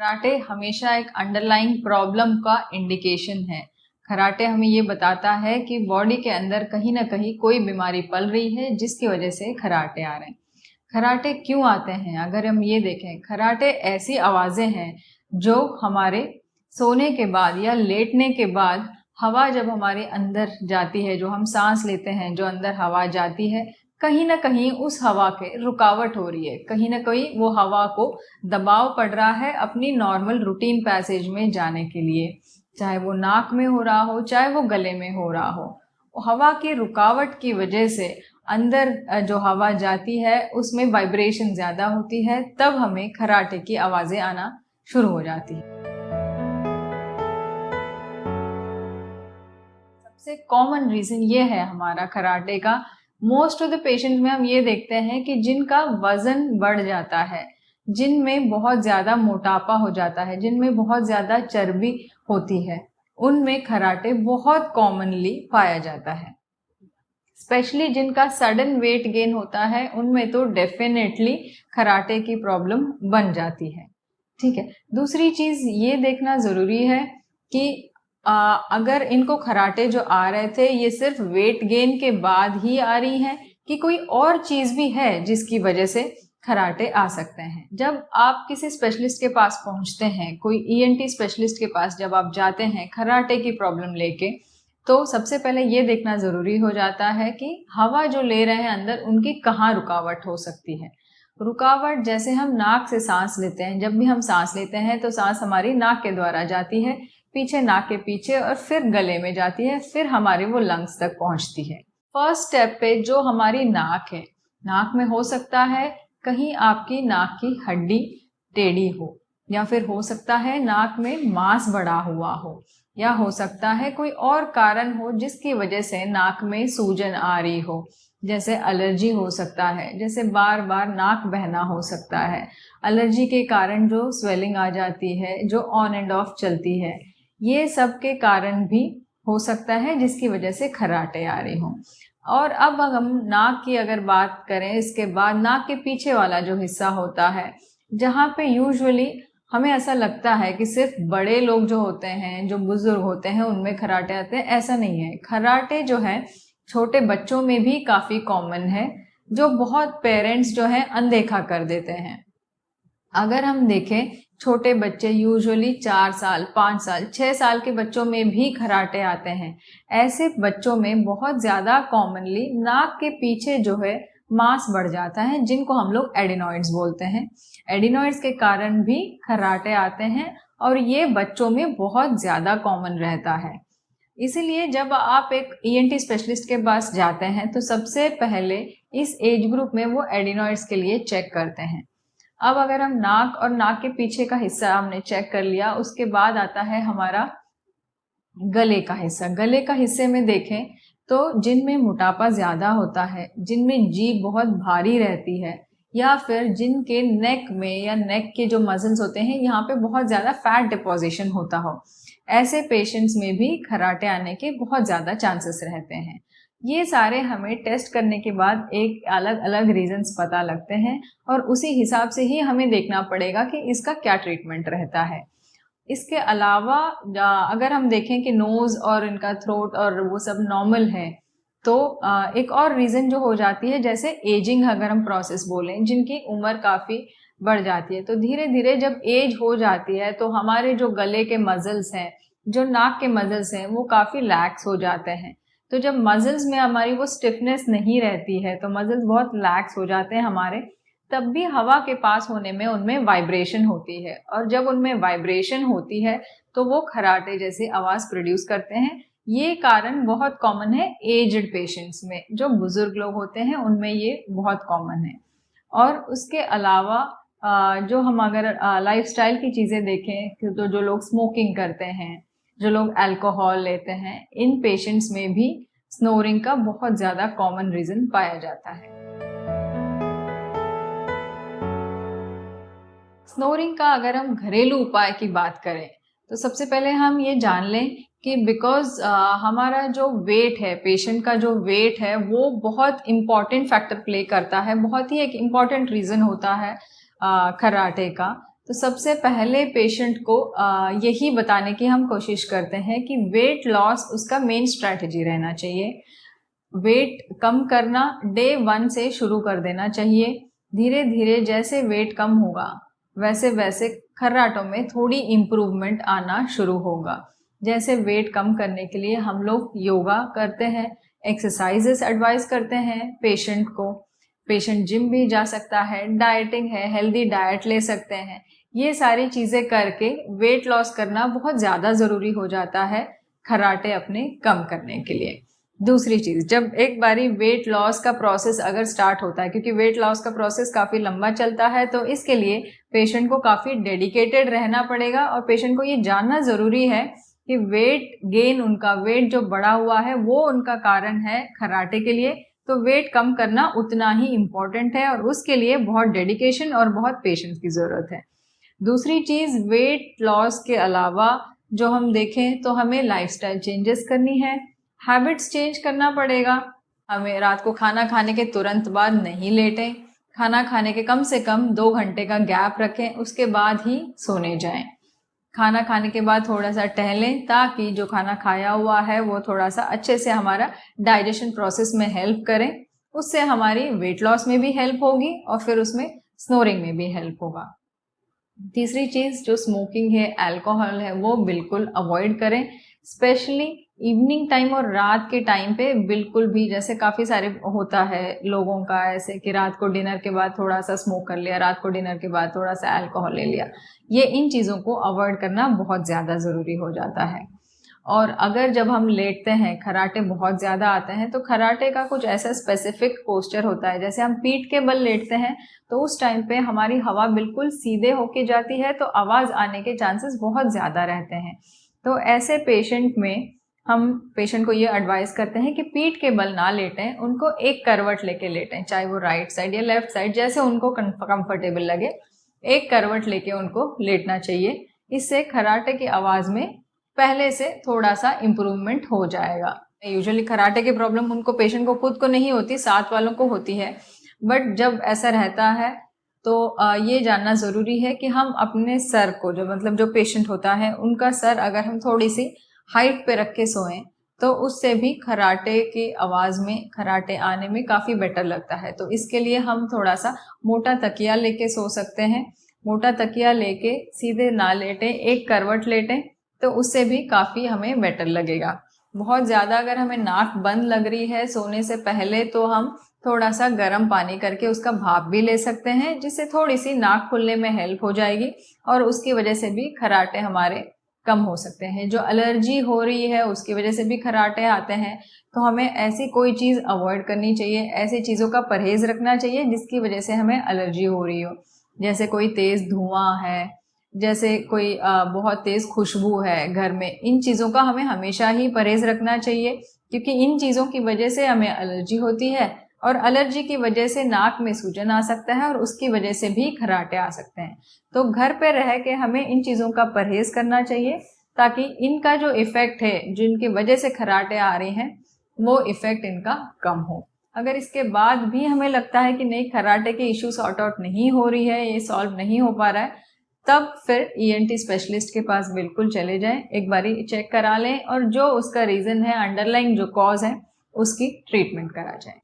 Karate हमेशा एक underlying problem का इंडिकेशन है। कराटे हमें ये बताता है कि बॉडी के अंदर कहीं ना कहीं कोई बीमारी पल रही है जिसकी वजह से खराटे आ रहे हैं। खराटे क्यों आते हैं? अगर हम ये देखें, खराटे ऐसी आवाज़ें हैं जो हमारे सोने के बाद या लेटने के बाद हवा जब हमारे अंदर जाती है, जो हम सांस लेते हैं, जो अंदर हवा जाती है, कहीं ना कहीं उस हवा के रुकावट हो रही है, कहीं ना कहीं वो हवा को दबाव पड़ रहा है अपनी नॉर्मल रूटीन पैसेज में जाने के लिए, चाहे वो नाक में हो रहा हो, चाहे वो गले में हो रहा हो। हवा की रुकावट की वजह से अंदर जो हवा जाती है उसमें वाइब्रेशन ज़्यादा होती है, तब हमें खराटे की आवाज़ें आना शुरू हो जाती है। सबसे कॉमन रीज़न ये है हमारा खराटे का, मोस्ट ऑफ द पेशेंट में हम ये देखते हैं कि जिनका वज़न बढ़ जाता है, जिनमें बहुत ज़्यादा मोटापा हो जाता है, जिनमें बहुत ज़्यादा चर्बी होती है, उनमें खराटे बहुत कॉमनली पाया जाता है। स्पेशली जिनका सडन वेट गेन होता है उनमें तो डेफिनेटली खराटे की प्रॉब्लम बन जाती है। ठीक है, दूसरी चीज़ ये देखना ज़रूरी है कि अगर इनको खराटे जो आ रहे थे ये सिर्फ वेट गेन के बाद ही आ रही हैं कि कोई और चीज़ भी है जिसकी वजह से खराटे आ सकते हैं। जब आप किसी स्पेशलिस्ट के पास पहुंचते हैं, कोई ईएनटी स्पेशलिस्ट के पास जब आप जाते हैं खराटे की प्रॉब्लम लेके, तो सबसे पहले ये देखना ज़रूरी हो जाता है कि हवा जो ले रहे हैं अंदर उनकी कहाँ रुकावट हो सकती है। रुकावट जैसे हम नाक से सांस लेते हैं, जब भी हम सांस लेते हैं तो सांस हमारी नाक के द्वारा जाती है, पीछे नाक के पीछे, और फिर गले में जाती है, फिर हमारे वो लंग्स तक पहुंचती है। फर्स्ट स्टेप पे जो हमारी नाक है, नाक में हो सकता है कहीं आपकी नाक की हड्डी टेढ़ी हो, या फिर हो सकता है नाक में मांस बढ़ा हुआ हो, या हो सकता है कोई और कारण हो जिसकी वजह से नाक में सूजन आ रही हो, जैसे एलर्जी हो सकता है, जैसे बार बार नाक बहना हो सकता है, एलर्जी के कारण जो स्वेलिंग आ जाती है, जो ऑन एंड ऑफ चलती है, ये सब के कारण भी हो सकता है जिसकी वजह से खराटे आ रही हों। और अब हम नाक की अगर बात करें, इसके बाद नाक के पीछे वाला जो हिस्सा होता है, जहाँ पे यूजुअली हमें ऐसा लगता है कि सिर्फ बड़े लोग जो होते हैं, जो बुजुर्ग होते हैं, उनमें खराटे आते हैं, ऐसा नहीं है। खराटे जो है छोटे बच्चों में भी काफ़ी कॉमन है, जो बहुत पेरेंट्स जो हैं अनदेखा कर देते हैं। अगर हम देखें, छोटे बच्चे यूजुअली 4 साल, 5 साल, 6 साल के बच्चों में भी खराटे आते हैं। ऐसे बच्चों में बहुत ज़्यादा कॉमनली नाक के पीछे जो है मांस बढ़ जाता है, जिनको हम लोग एडिनॉइड्स बोलते हैं। एडिनॉइड्स के कारण भी खराटे आते हैं और ये बच्चों में बहुत ज़्यादा कॉमन रहता है। इसीलिए जब आप एक ईएनटी स्पेशलिस्ट के पास जाते हैं तो सबसे पहले इस एज ग्रुप में वो एडिनॉइड्स के लिए चेक करते हैं। अब अगर हम नाक और नाक के पीछे का हिस्सा हमने चेक कर लिया, उसके बाद आता है हमारा गले का हिस्सा। गले का हिस्से में देखें तो जिनमें मोटापा ज़्यादा होता है, जिनमें जीभ बहुत भारी रहती है, या फिर जिनके नेक में या नेक के जो मसल्स होते हैं यहाँ पे बहुत ज़्यादा फैट डिपोजिशन होता हो, ऐसे पेशेंट्स में भी खराटे आने के बहुत ज़्यादा चांसेस रहते हैं। ये सारे हमें टेस्ट करने के बाद एक अलग अलग रीजंस पता लगते हैं और उसी हिसाब से ही हमें देखना पड़ेगा कि इसका क्या ट्रीटमेंट रहता है। इसके अलावा अगर हम देखें कि नोज़ और इनका थ्रोट और वो सब नॉर्मल है, तो एक और रीज़न जो हो जाती है, जैसे एजिंग अगर हम प्रोसेस बोलें, जिनकी उम्र काफ़ी बढ़ जाती है, तो धीरे धीरे जब एज हो जाती है तो हमारे जो गले के मसल्स हैं, जो नाक के मसल्स हैं, वो काफ़ी लैक्स हो जाते हैं। तो जब मसल्स में हमारी वो स्टिफनेस नहीं रहती है, तो मसल्स बहुत लैक्स हो जाते हैं हमारे, तब भी हवा के पास होने में उनमें वाइब्रेशन होती है, और जब उनमें वाइब्रेशन होती है तो वो खराटे जैसी आवाज़ प्रोड्यूस करते हैं। ये कारण बहुत कॉमन है एज्ड पेशेंट्स में, जो बुजुर्ग लोग होते हैं उनमें ये बहुत कॉमन है। और उसके अलावा जो हम अगर लाइफस्टाइल की चीज़ें देखें, तो जो लोग स्मोकिंग करते हैं, जो लोग अल्कोहल लेते हैं, इन पेशेंट्स में भी स्नोरिंग का बहुत ज़्यादा कॉमन रीज़न पाया जाता है। स्नोरिंग का अगर हम घरेलू उपाय की बात करें तो सबसे पहले हम ये जान लें कि बिकॉज हमारा जो वेट है, पेशेंट का जो वेट है, वो बहुत इम्पॉर्टेंट फैक्टर प्ले करता है, बहुत ही एक इम्पॉर्टेंट रीज़न होता है खर्राटे का। तो सबसे पहले पेशेंट को यही बताने की हम कोशिश करते हैं कि वेट लॉस उसका मेन स्ट्रैटेजी रहना चाहिए। वेट कम करना डे 1 से शुरू कर देना चाहिए। धीरे धीरे जैसे वेट कम होगा वैसे वैसे खर्राटों में थोड़ी इम्प्रूवमेंट आना शुरू होगा। जैसे वेट कम करने के लिए हम लोग योगा करते हैं, एक्सरसाइजेस एडवाइस करते हैं पेशेंट को। पेशेंट जिम भी जा सकता है, डाइटिंग है, हेल्दी डाइट ले सकते हैं। ये सारी चीज़ें करके वेट लॉस करना बहुत ज़्यादा ज़रूरी हो जाता है खर्राटे अपने कम करने के लिए। दूसरी चीज़, जब एक बारी वेट लॉस का प्रोसेस अगर स्टार्ट होता है, क्योंकि वेट लॉस का प्रोसेस काफ़ी लंबा चलता है, तो इसके लिए पेशेंट को काफ़ी डेडिकेटेड रहना पड़ेगा और पेशेंट को ये जानना ज़रूरी है कि वेट गेन, उनका वेट जो बढ़ा हुआ है वो उनका कारण है खर्राटे के लिए। तो वेट कम करना उतना ही इम्पॉर्टेंट है और उसके लिए बहुत डेडिकेशन और बहुत पेशेंस की ज़रूरत है। दूसरी चीज़, वेट लॉस के अलावा जो हम देखें तो हमें लाइफस्टाइल चेंजेस करनी है, हैबिट्स चेंज करना पड़ेगा। हमें रात को खाना खाने के तुरंत बाद नहीं लेटें, खाना खाने के कम से कम 2 घंटे का गैप रखें, उसके बाद ही सोने जाएं। खाना खाने के बाद थोड़ा सा टहलें ताकि जो खाना खाया हुआ है वो थोड़ा सा अच्छे से हमारा डाइजेशन प्रोसेस में हेल्प करें। उससे हमारी वेट लॉस में भी हेल्प होगी और फिर उसमें स्नोरिंग में भी हेल्प होगा। तीसरी चीज़, जो स्मोकिंग है, अल्कोहल है, वो बिल्कुल अवॉइड करें। स्पेशली इवनिंग टाइम और रात के टाइम पे बिल्कुल भी, जैसे काफ़ी सारे होता है लोगों का ऐसे कि रात को डिनर के बाद थोड़ा सा स्मोक कर लिया, रात को डिनर के बाद थोड़ा सा अल्कोहल ले लिया। ये इन चीज़ों को अवॉइड करना बहुत ज़्यादा ज़रूरी हो जाता है। और अगर जब हम लेटते हैं, खर्राटे बहुत ज़्यादा आते हैं, तो खर्राटे का कुछ ऐसा स्पेसिफिक पोस्चर होता है, जैसे हम पीठ के बल लेटते हैं तो उस टाइम पे हमारी हवा बिल्कुल सीधे होके जाती है, तो आवाज़ आने के चांसेस बहुत ज़्यादा रहते हैं। तो ऐसे पेशेंट में हम पेशेंट को ये एडवाइस करते हैं कि पीठ के बल ना लेटें, उनको एक करवट लेके लेटें, चाहे वो राइट साइड या लेफ्ट साइड, जैसे उनको कंफर्टेबल लगे, एक करवट लेके उनको लेटना चाहिए। इससे खर्राटे की आवाज़ में पहले से थोड़ा सा इम्प्रूवमेंट हो जाएगा। यूजुअली खर्राटे की प्रॉब्लम उनको, पेशेंट को खुद को नहीं होती, साथ वालों को होती है, बट जब ऐसा रहता है तो ये जानना ज़रूरी है कि हम अपने सर को, जो मतलब जो पेशेंट होता है उनका सर अगर हम थोड़ी सी हाइट पे रख के सोएं तो उससे भी खर्राटे की आवाज़ में खर्राटे आने में काफ़ी बेटर लगता है। तो इसके लिए हम थोड़ा सा मोटा तकिया लेके सो सकते हैं। मोटा तकिया लेके सीधे ना लेटें, एक करवट लेटें, तो उससे भी काफ़ी हमें बेटर लगेगा। बहुत ज़्यादा अगर हमें नाक बंद लग रही है सोने से पहले, तो हम थोड़ा सा गर्म पानी करके उसका भाप भी ले सकते हैं, जिससे थोड़ी सी नाक खुलने में हेल्प हो जाएगी और उसकी वजह से भी खर्राटे हमारे कम हो सकते हैं। जो एलर्जी हो रही है उसकी वजह से भी खर्राटे आते हैं, तो हमें ऐसी कोई चीज़ अवॉइड करनी चाहिए, ऐसी चीज़ों का परहेज़ रखना चाहिए जिसकी वजह से हमें एलर्जी हो रही हो। जैसे कोई तेज़ धुआं है, जैसे कोई बहुत तेज़ खुशबू है घर में, इन चीज़ों का हमें हमेशा ही परहेज़ रखना चाहिए, क्योंकि इन चीज़ों की वजह से हमें एलर्जी होती है और एलर्जी की वजह से नाक में सूजन आ सकता है और उसकी वजह से भी खर्राटे आ सकते हैं। तो घर पे रह के हमें इन चीज़ों का परहेज़ करना चाहिए ताकि इनका जो इफ़ेक्ट है, जिनकी वजह से खर्राटे आ रहे हैं, वो इफ़ेक्ट इनका कम हो। अगर इसके बाद भी हमें लगता है कि नहीं, खर्राटे की इशू सॉर्ट आउट नहीं हो रही है, ये सॉल्व नहीं हो पा रहा है, तब फिर ईएनटी स्पेशलिस्ट के पास बिल्कुल चले जाएं, एक बारी चेक करा लें और जो उसका रीज़न है, अंडरलाइंग जो कॉज है, उसकी ट्रीटमेंट करा जाए।